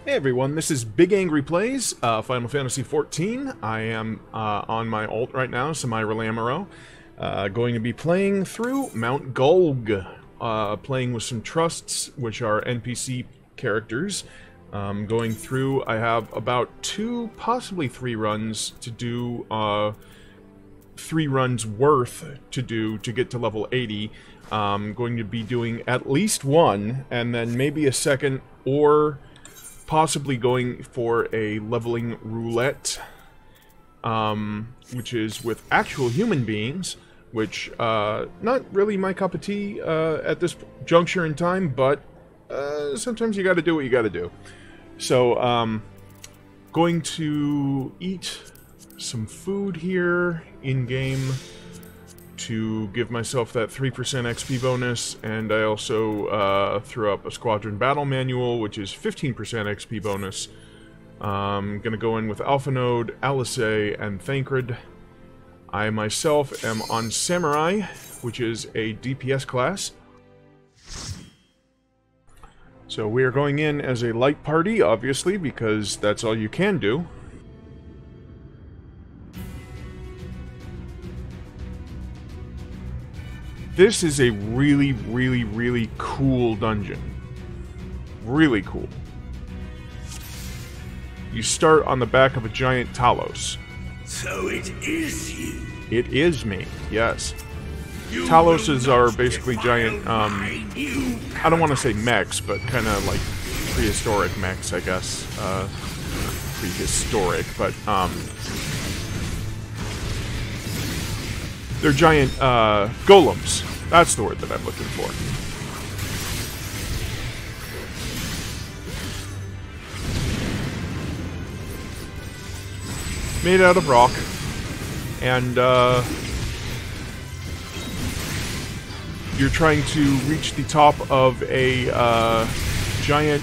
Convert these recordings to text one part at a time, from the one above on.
Hey everyone, this is Big Angry Plays, Final Fantasy XIV. I am on my alt right now, semi-relamero, going to be playing through Mount Gulg, playing with some trusts, which are NPC characters. Going through, I have about 2, possibly 3 runs to do, 3 runs worth to do to get to level 80. Going to be doing at least 1, and then maybe a second, or possibly going for a leveling roulette, which is with actual human beings, which, not really my cup of tea, at this juncture in time, but, sometimes you gotta do what you gotta do. So, going to eat some food here, in-game, to give myself that 3% XP bonus, and I also threw up a Squadron Battle Manual, which is 15% XP bonus. I'm gonna go in with Alpha Node, Alice, and Thancred. I myself am on Samurai, which is a DPS class. So we are going in as a light party, obviously, because that's all you can do. This is a really, really, really cool dungeon. Really cool. You start on the back of a giant Talos. So it is you. It is me, yes. Taloses are basically giant, I don't want to say mechs, but kind of like prehistoric mechs, I guess. Prehistoric, but, they're giant, golems. That's the word that I'm looking for. Made out of rock. And, you're trying to reach the top of a, giant,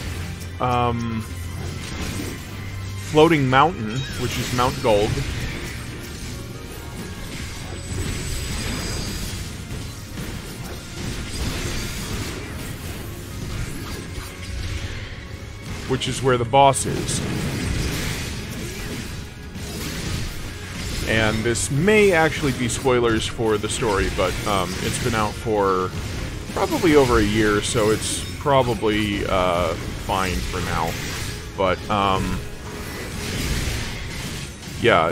floating mountain, which is Mount Gulg. Which is where the boss is. And this may actually be spoilers for the story, but it's been out for probably over a year, so it's probably fine for now. But, yeah,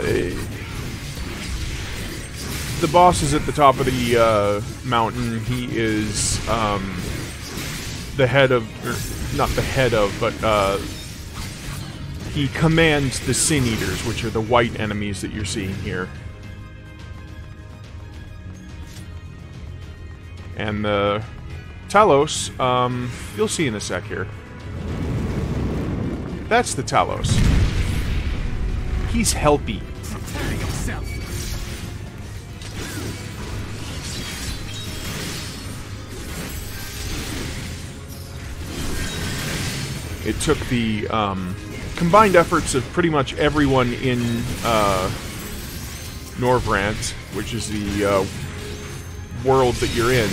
the boss is at the top of the mountain. He is the head of... not the head of, but he commands the Sin Eaters, which are the white enemies that you're seeing here. And the Talos, you'll see in a sec here. That's the Talos. He's healthy. Prepare yourself. It took the combined efforts of pretty much everyone in Norvrant, which is the world that you're in,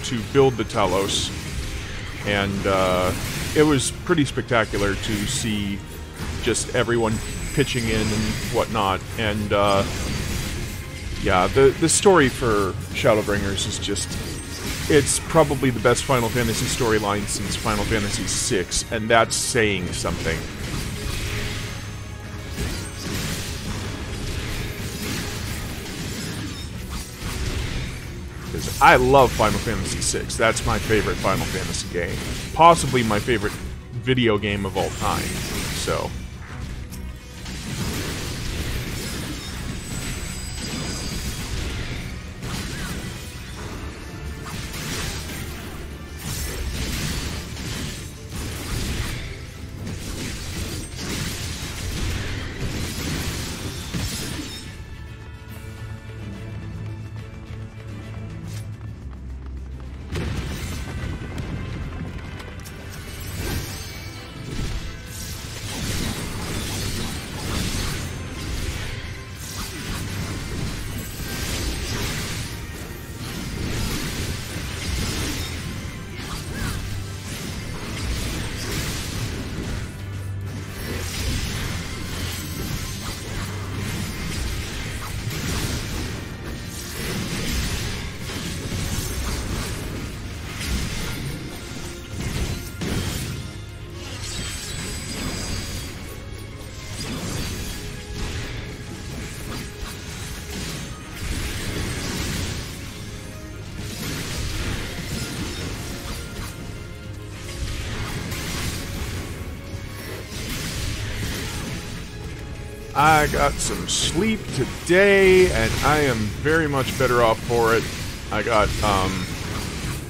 to build the Talos. And it was pretty spectacular to see just everyone pitching in and whatnot. And yeah, the story for Shadowbringers is just... it's probably the best Final Fantasy storyline since Final Fantasy VI, and that's saying something. Because I love Final Fantasy VI. That's my favorite Final Fantasy game. Possibly my favorite video game of all time. So... I got some sleep today, and I am very much better off for it. I got,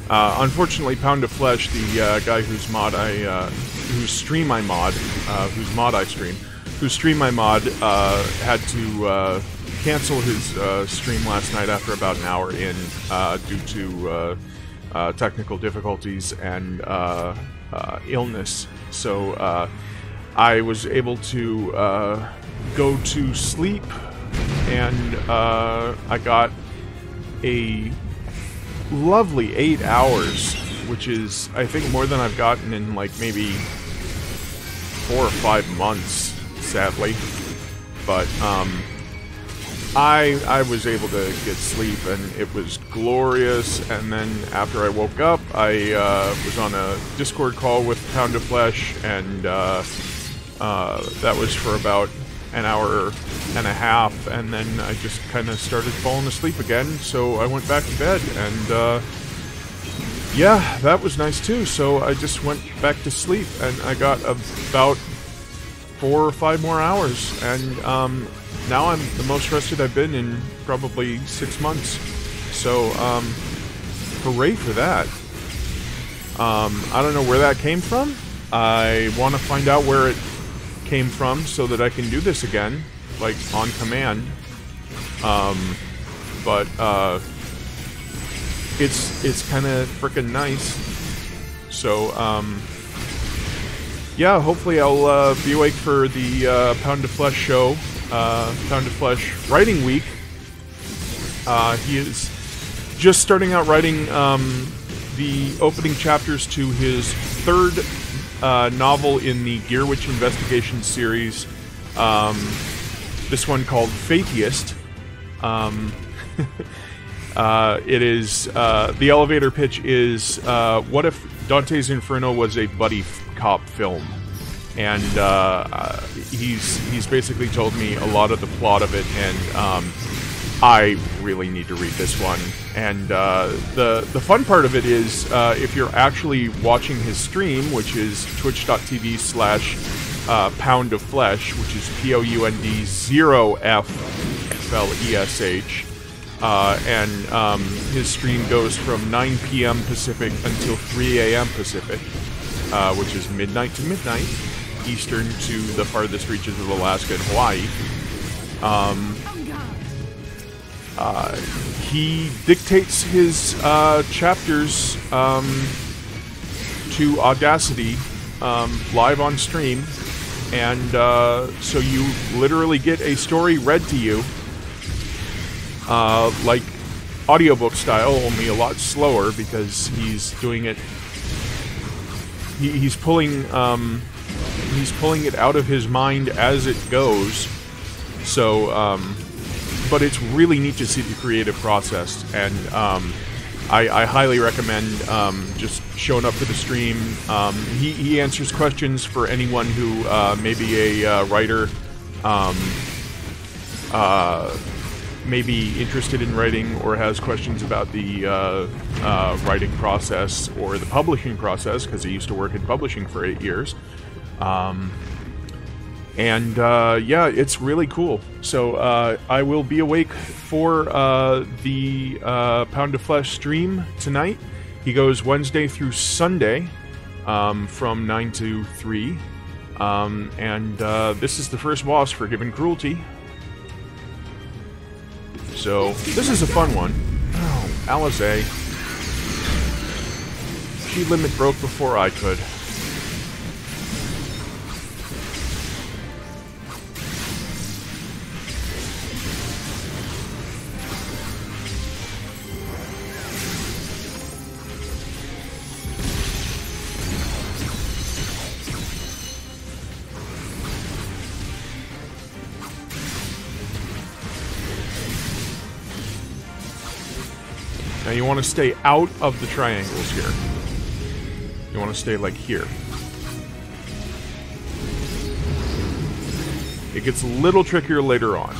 unfortunately, Pound of Flesh, the guy whose mod I, whose stream I mod, whose mod I stream, whose stream I mod, had to cancel his stream last night after about an hour in, due to technical difficulties and illness. So I was able to go to sleep, and I got a lovely 8 hours, which is, I think, more than I've gotten in like maybe 4 or 5 months, sadly. But I was able to get sleep, and it was glorious. And then after I woke up, I was on a Discord call with Pound of Flesh, and that was for about an hour and a half, and then I just kind of started falling asleep again, so I went back to bed, and yeah, that was nice too. So I just went back to sleep, and I got about 4 or 5 more hours, and now I'm the most rested I've been in probably 6 months. So hooray for that. I don't know where that came from. I want to find out where it came from so that I can do this again, like on command. But it's kind of freaking nice. So yeah, hopefully I'll be awake for the Pound of Flesh show, Pound of Flesh writing week. He is just starting out writing the opening chapters to his 3rd novel in the Gear Witch Investigation series. This one called Fatheist. It is, the elevator pitch is, what if Dante's Inferno was a buddy cop film? And he's basically told me a lot of the plot of it, and I really need to read this one. And the fun part of it is, if you're actually watching his stream, which is twitch.tv/Pound of Flesh, which is POUND0FFLESH, and his stream goes from 9 p.m. Pacific until 3 a.m. Pacific, which is midnight to midnight Eastern to the farthest reaches of Alaska and Hawaii. He dictates his chapters to Audacity live on stream, and so you literally get a story read to you, like audiobook style, only a lot slower, because he's doing it. He's pulling it out of his mind as it goes. So. But it's really neat to see the creative process, and I highly recommend just showing up for the stream. He answers questions for anyone who may be a writer, may be interested in writing, or has questions about the writing process or the publishing process, because he used to work in publishing for 8 years. And yeah, it's really cool. So I will be awake for the Pound of Flesh stream tonight. He goes Wednesday through Sunday from 9 to 3. And this is the first boss, Forgiven Cruelty. So this is a fun one. Oh, Alizé. She limit broke before I could. Now you want to stay out of the triangles here. You want to stay like here. It gets a little trickier later on.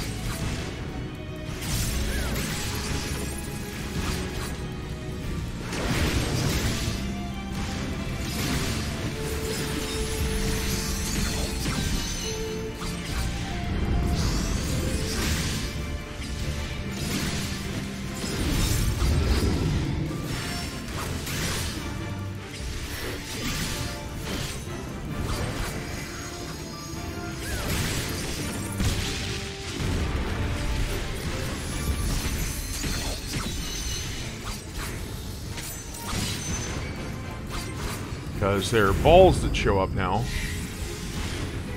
because there are balls that show up now.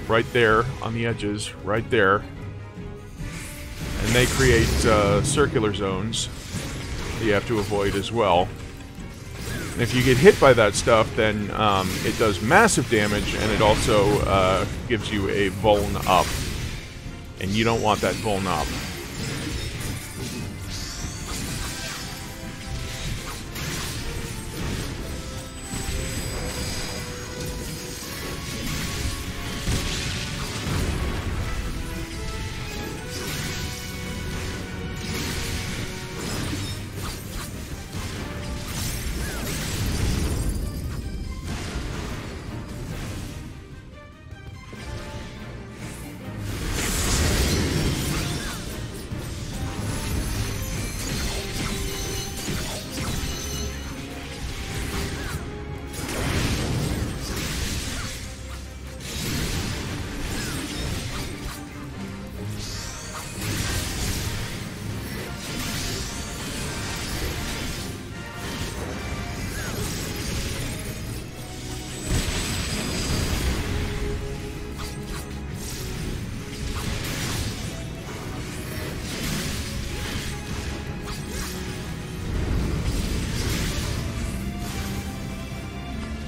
Right there, on the edges, right there. And they create circular zones that you have to avoid as well. And if you get hit by that stuff, then it does massive damage, and it also gives you a vuln up. And you don't want that vuln up.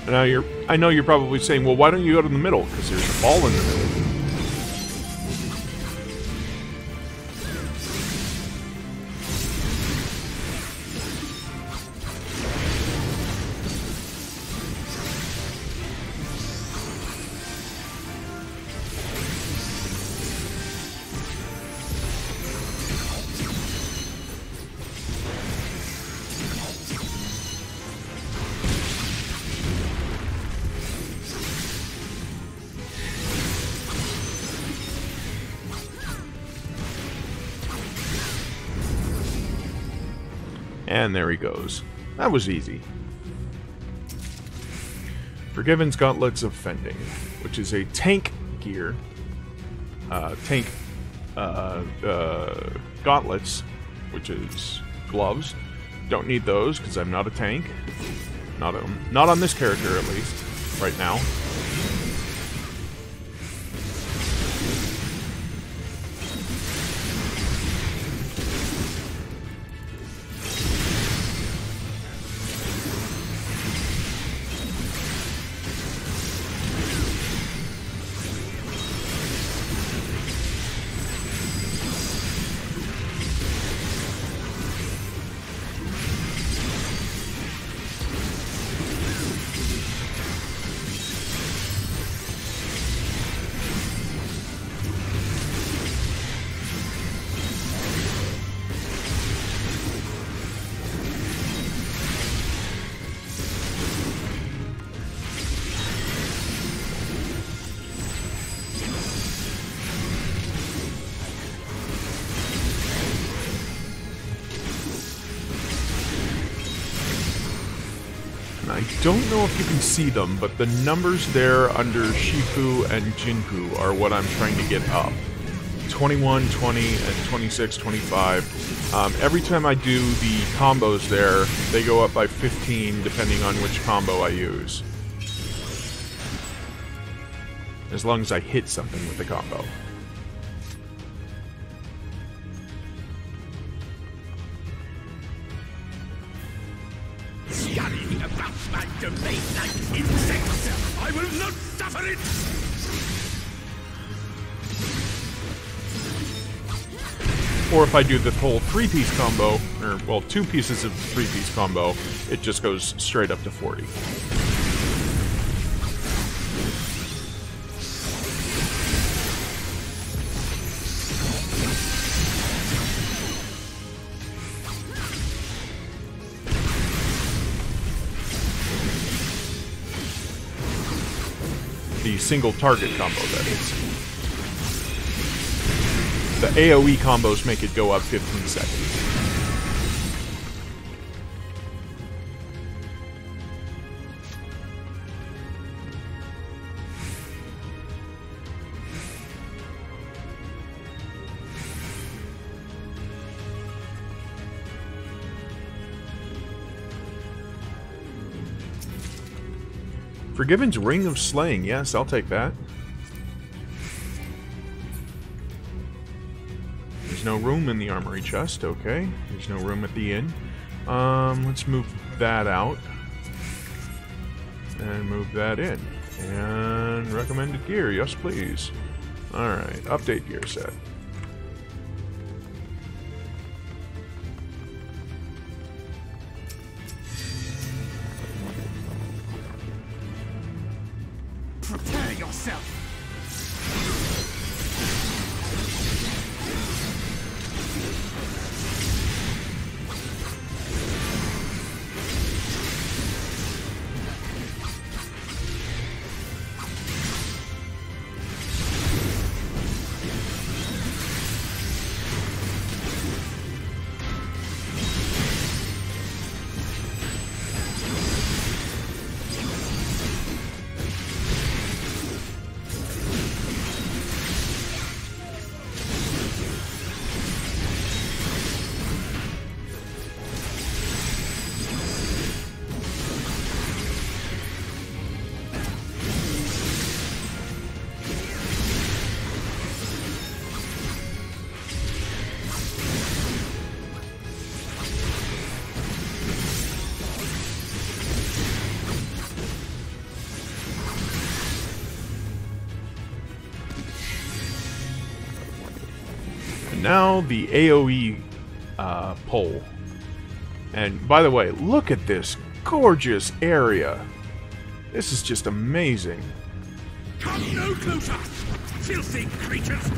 Now I know you're probably saying, well, why don't you go to the middle? Because there's a ball in the middle. And there he goes. That was easy. Forgiven's Gauntlets of Fending, which is a tank gear. Gauntlets, which is gloves. Don't need those because I'm not a tank. Not on this character, at least, right now. I don't know if you can see them, but the numbers there under Shifu and Jinpu are what I'm trying to get up. 21, 20, and 26, 25. Every time I do the combos there, they go up by 15 depending on which combo I use. As long as I hit something with the combo. Scurrying about my domain like insects! I will not suffer it! Or if I do the whole 3-piece combo, or, well, 2 pieces of 3-piece combo, it just goes straight up to 40. The single target combo, that is. The AoE combos make it go up 15 seconds. Forgiven's Ring of Slaying. Yes, I'll take that. There's no room in the armory chest. Okay. There's no room at the inn. Let's move that out. And move that in. And recommended gear. Yes, please. Alright. Update gear set. Prepare yourself. Now the AoE pole. And by the way, look at this gorgeous area. This is just amazing. Come no closer, filthy creatures!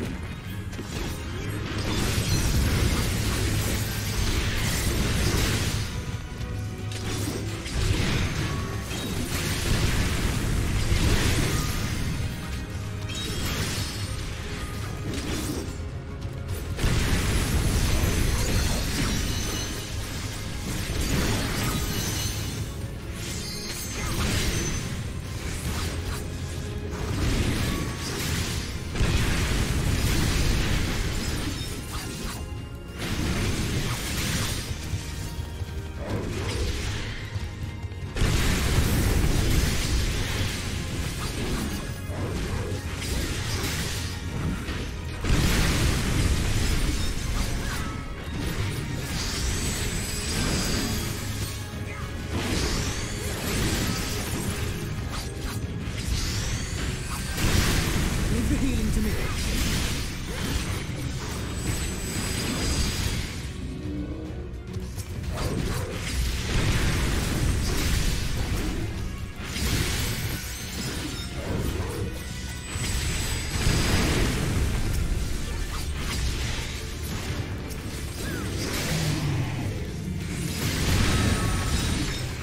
Leave the healing to me.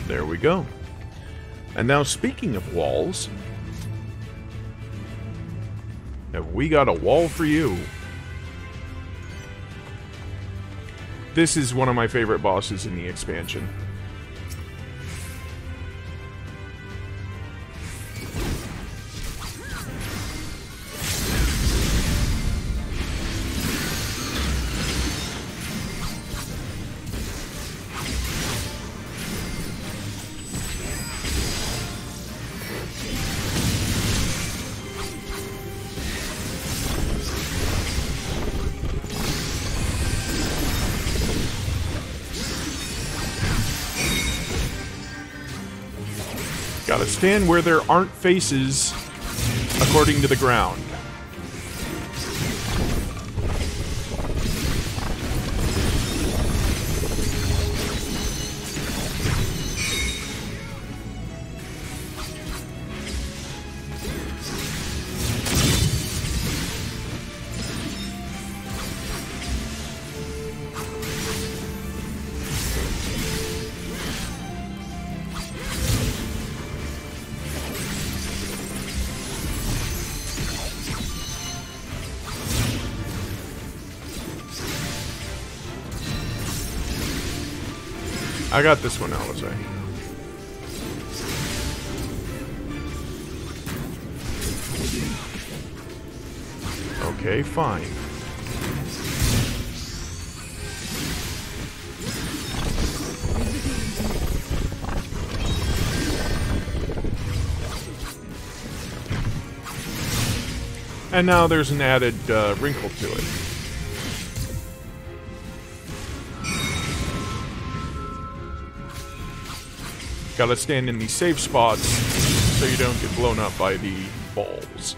There we go. And now, speaking of walls, have we got a wall for you? This is one of my favorite bosses in the expansion. Gotta stand where there aren't faces according to the ground. I got this one, Alizé. Okay, fine. And now there's an added wrinkle to it. Gotta stand in these safe spots so you don't get blown up by the balls.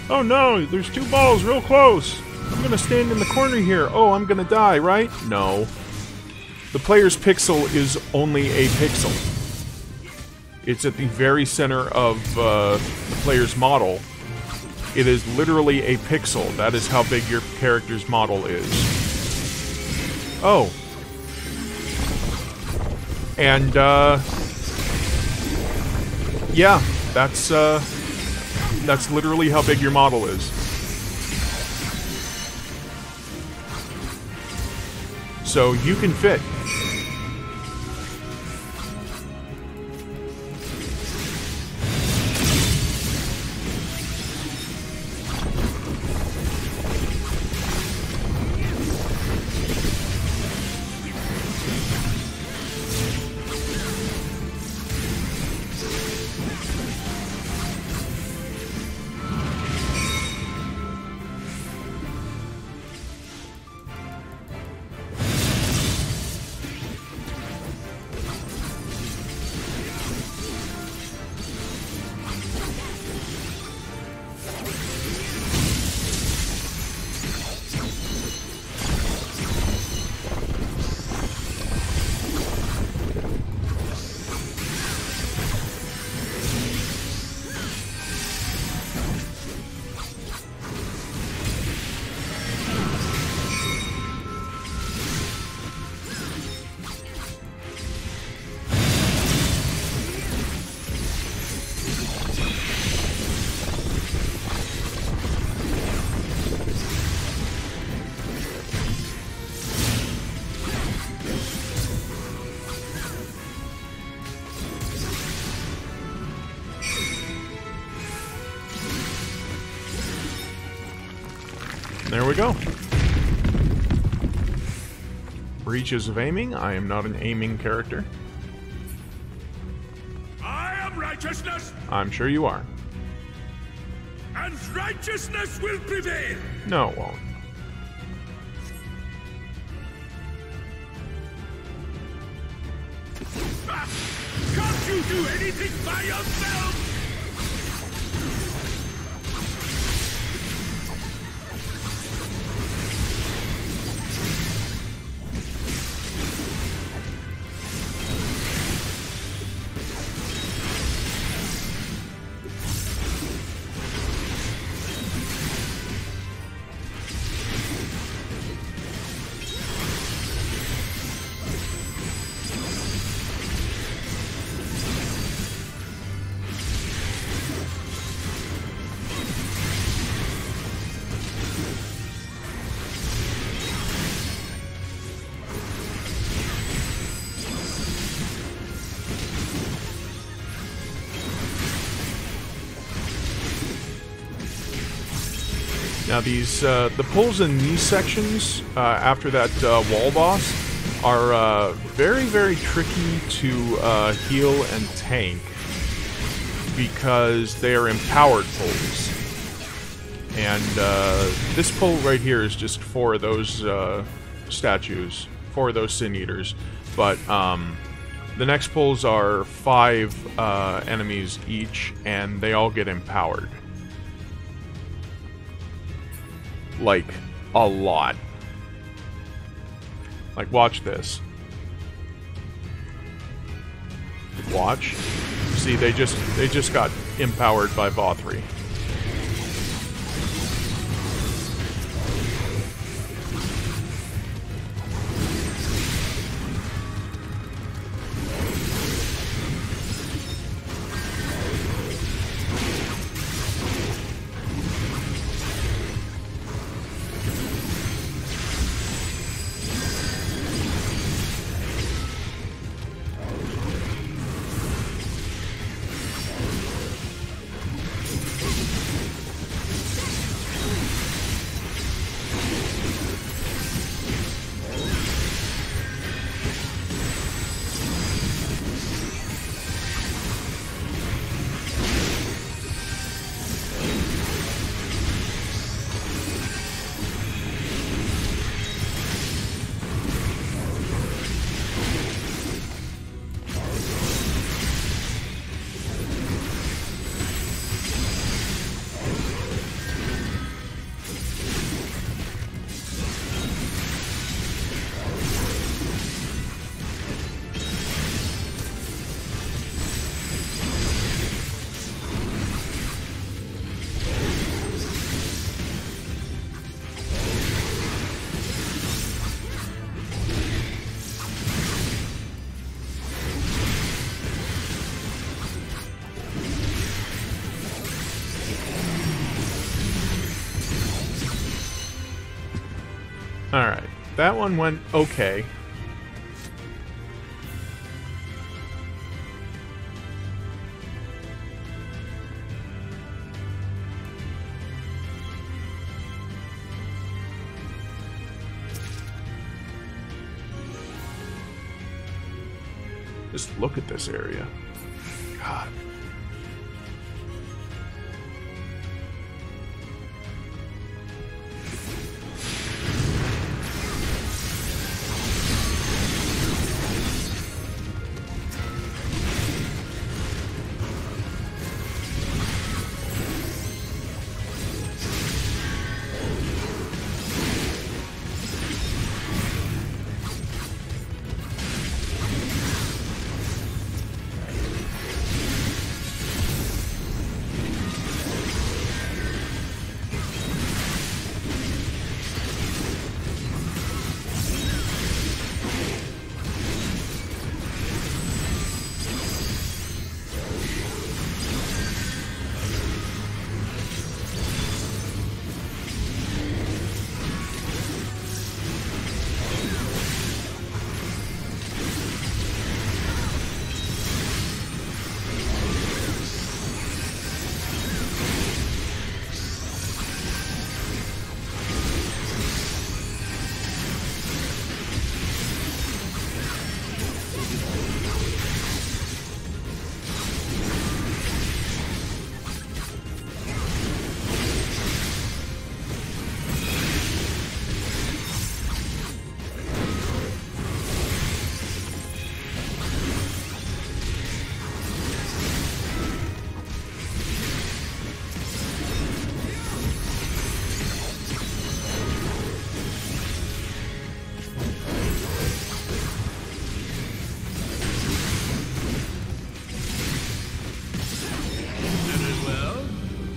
Oh no, there's 2 balls real close. I'm gonna stand in the corner here. Oh, I'm gonna die, right? No. The player's pixel is only a pixel. It's at the very center of the player's model. It is literally a pixel. That is how big your character's model is. Oh. And, yeah, that's literally how big your model is. So you can fit. There we go. Breaches of aiming. I am not an aiming character. I am righteousness, I'm sure you are. and righteousness will prevail. No, it won't. Ah, can't you do anything by yourself? Now these, the pulls in these sections, after that wall boss, are very, very tricky to heal and tank, because they are empowered pulls. And this pull right here is just 4 of those statues, 4 of those Sin Eaters, but the next pulls are 5 enemies each, and they all get empowered. Like, a lot. Like, watch this. Watch. See, they just got empowered by Vothri. Alright, that one went okay. Just look at this area. God.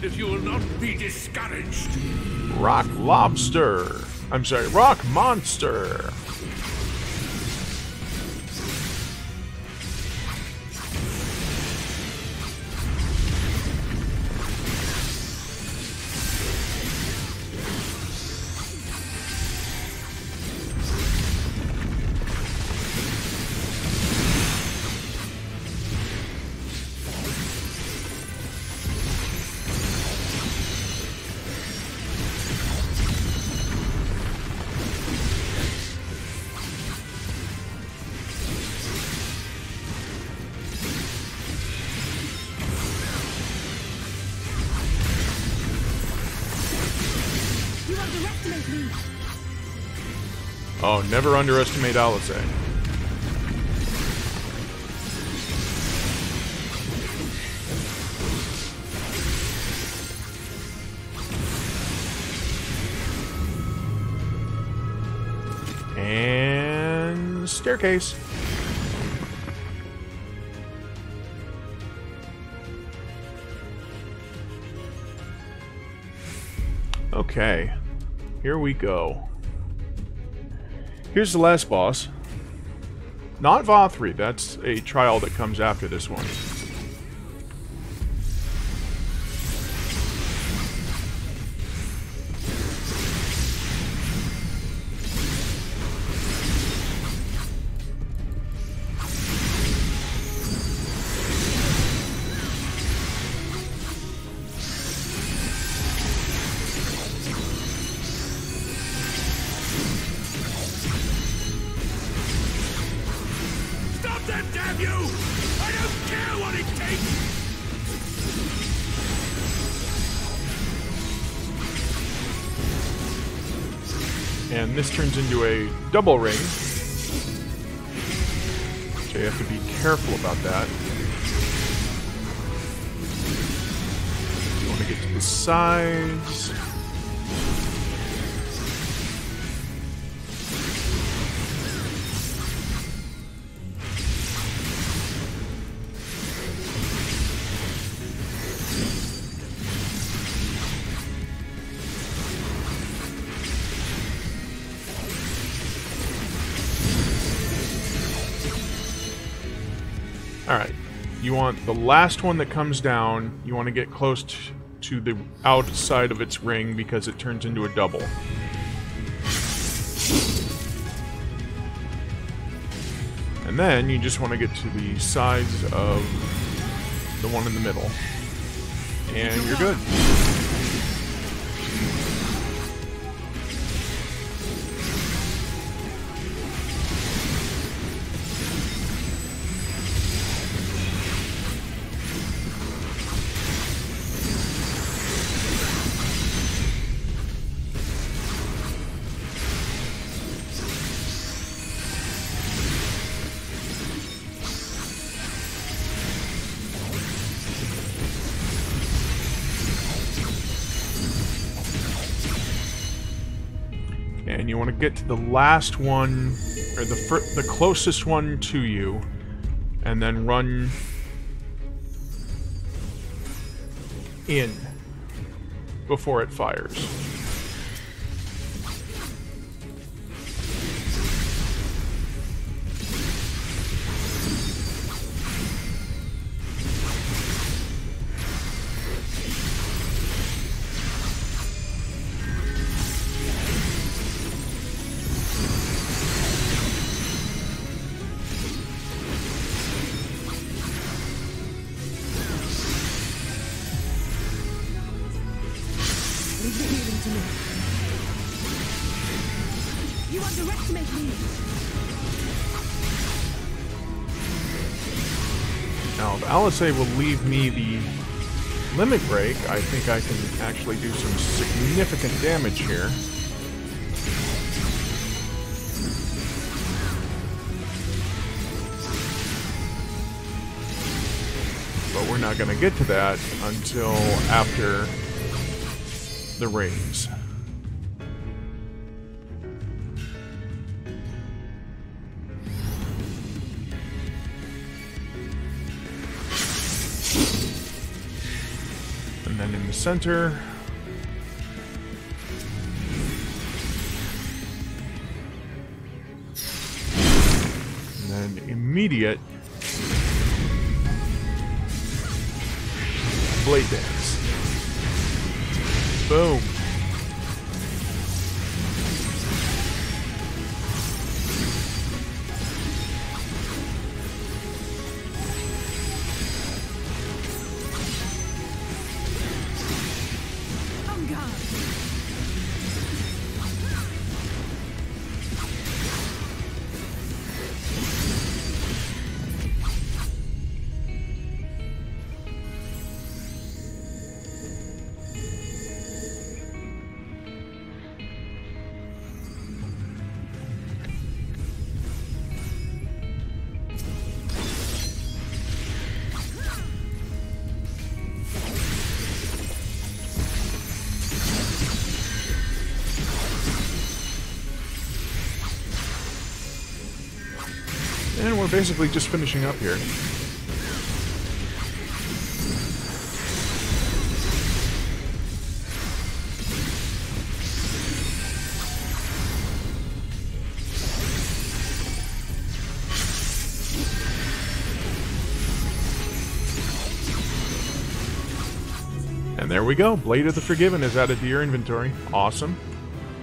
If you will not be discouraged. Rock lobster. I'm sorry, rock monster. Oh, never underestimate Alice. And staircase. Okay, here we go. Here's the last boss. Not XIV, that's a trial that comes after this one. Damn you! I don't care what it takes! And this turns into a double ring. So you have to be careful about that. You want to get to the sides. Alright, you want the last one that comes down, you want to get close to the outside of its ring because it turns into a double. And then you just want to get to the sides of the one in the middle. And you're good. And you want to get to the last one, or the closest one to you, and then run in before it fires. Leave the healing to me. You underestimate me. Now, if Alizé will leave me the limit break, I think I can actually do some significant damage here. But we're not going to get to that until after the raids. And then in the center, and then immediate blade dance. Boom. On guard. And we're basically just finishing up here. And there we go. Blade of the Forgiven is added to your inventory. Awesome.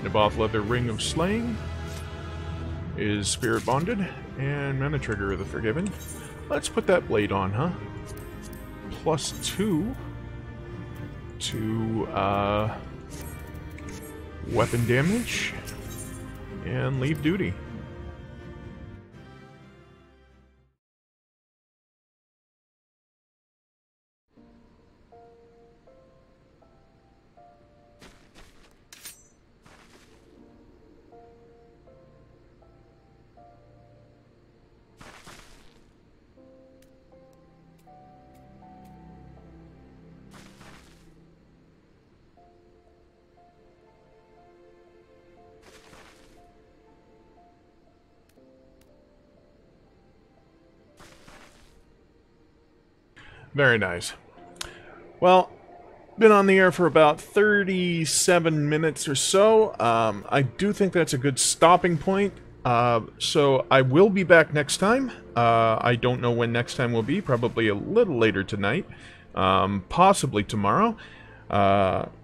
Naboth Leather Ring of Slaying is Spirit Bonded, and Mana Trigger of the Forgiven. Let's put that blade on, huh? +2 to weapon damage, and leave duty. Very nice. Well, been on the air for about 37 minutes or so. I do think that's a good stopping point. So I will be back next time. I don't know when next time will be. Probably a little later tonight. Possibly tomorrow.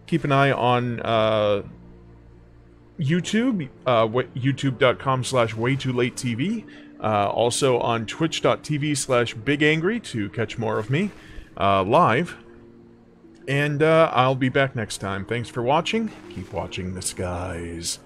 Keep an eye on YouTube, youtube.com/waytoolatetv. Also on twitch.tv/bigangry to catch more of me live. And I'll be back next time. Thanks for watching. Keep watching the skies.